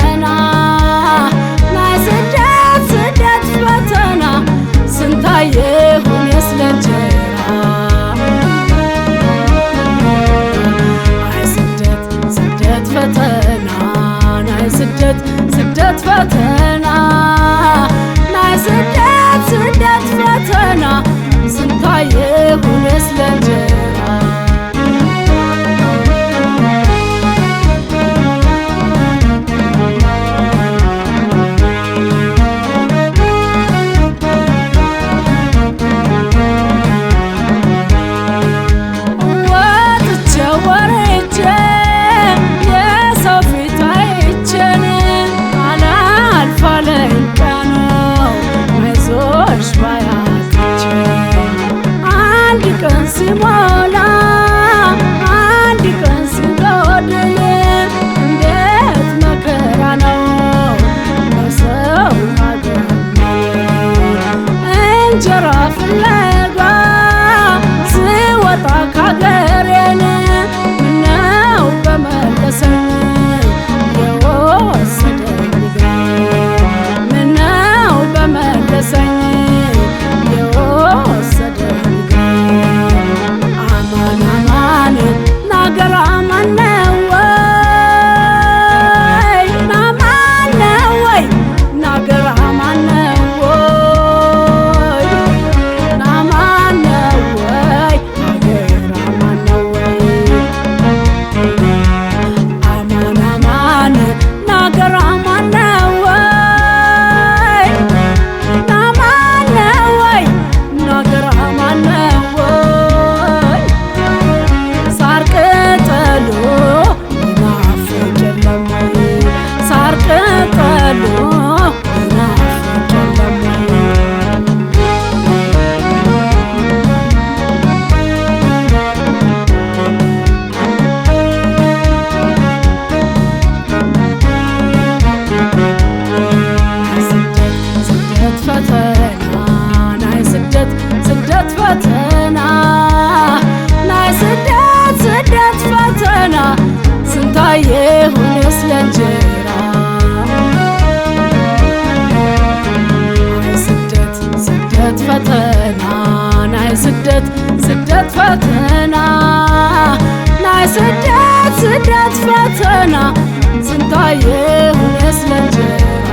ፈተና ናይ ስደት ስደት ፈተና ስንታየሁን የስለንጀራ ናይ ስደት ስደት ፈተና ናይ ስደት ስደት ፈተና ናይ ስደት ስደት ፈተና ስንታየሁን የስለንጀራ ሲሞላ አንድ ቀን ሲጎድል እንዴት መከራ ነው በሰው ሀገር እንጀራ ፍለጋ ስወጣ ካገሬን ምነው በመለሰኝ የወሰደኝ ምነው በመለሰኝ የወሰደኝ ናገር አማን ነው ወይ ናማን ነው ወይ ናገር አማን ነው ወይ ናማን ነው ወይ ናገር አማን ነው ወይ አማን አማን ናገር አማን ነው ወይ ናማን ነው ወይ ናገር አማን ነው ወይ ሳር ቅጠሉ ይናፍቅ የለም ወይ ሳር ቅጠሉ ይናፍቅ የለም ወይ ስደት ፈተና ናይ ስደት ስደት ፈተና ናይ ስደት ስደት ፈተና ስንታየሁን የስለንጀራ ናይ ስደት ስደት ፈተና ናይ ስደት ስደት ፈተና ናይ ስደት ስደት ፈተና ስንታየሁን የስለንጀራ